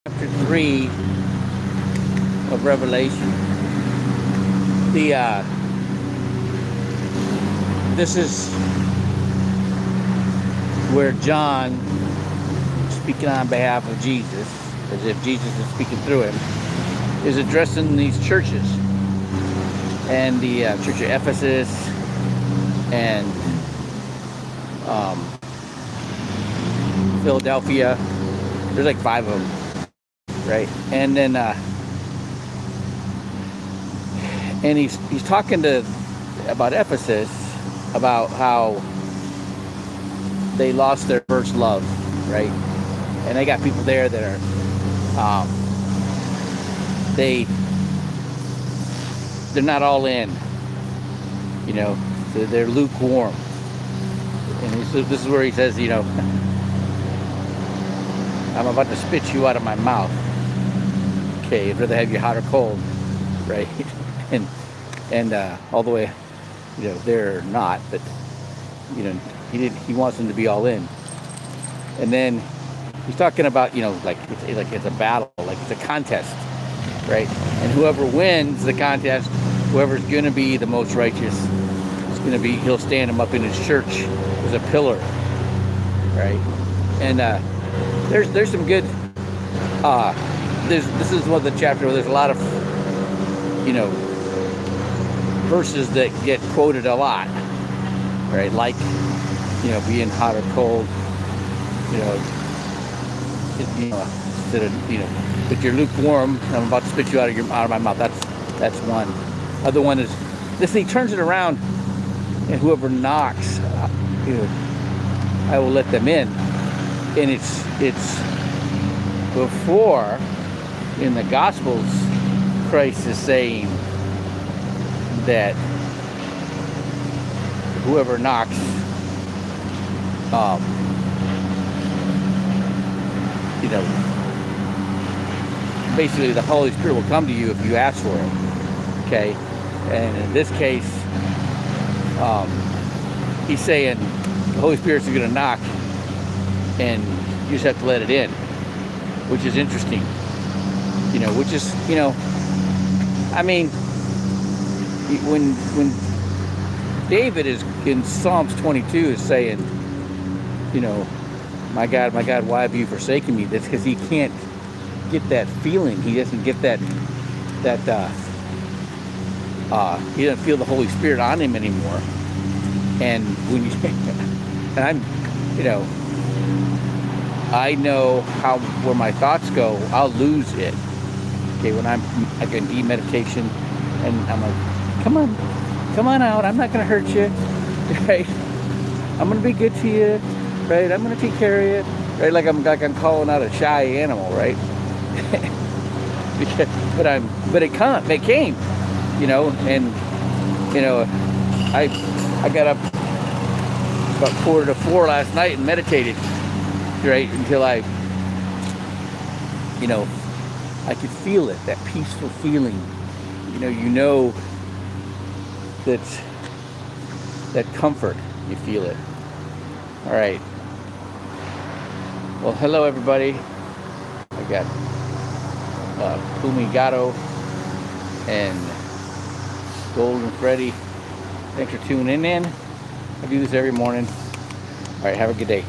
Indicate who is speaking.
Speaker 1: chapter 3 of Revelation. This is where John, speaking on behalf of Jesus, as if Jesus is speaking through him, is addressing these churches. And the church of Ephesus and Philadelphia. There's like 5 of them, right? And then and he's talking about Ephesus, about how they lost their first love, right? And they got people there that are they're not all in, you know. They're lukewarm. And this is where he says, you know, I'm about to spit you out of my mouth. Okay, I'd rather have you hot or cold, right? and all the way, you know, they're not, but you know, he wants them to be all in. And then he's talking about, you know, like it's a battle, like it's a contest, right? And whoever wins the contest, whoever's gonna be the most righteous, is gonna be, he'll stand him up in his church as a pillar, right? And there's some good. This is one of the chapter where there's a lot of, you know, verses that get quoted a lot, right? Like, you know, being hot or cold, you know, instead of, you know, if you're lukewarm, I'm about to spit you out of my mouth. That's one. Other one is this. He turns it around, and whoever knocks, you know, I will let them in. And it's before in the Gospels, Christ is saying that whoever knocks, you know, basically the Holy Spirit will come to you if you ask for it. Okay, and in this case, he's saying the Holy Spirit's going to knock, and you just have to let it in, which is interesting, you know, which is, you know, I mean, when David is in Psalms 22 is saying, you know, my God, why have you forsaken me? That's because he can't get that feeling. He doesn't get that he doesn't feel the Holy Spirit on him anymore. And when you, and I'm, you know, I know where my thoughts go. I'll lose it. Okay, when I can deep meditation, and I'm like, come on out. I'm not gonna hurt you, right? I'm gonna be good to you, right? I'm gonna take care of you, right? Like I'm calling out a shy animal, right? but it came, you know, and you know, I got up about 3:45 last night and meditated, right, until I, you know, I could feel it, that peaceful feeling, you know that comfort, you feel it. All right. Well, hello everybody. I got Fumigato and Golden Freddy. Thanks for tuning in. I do this every morning. All right, have a good day.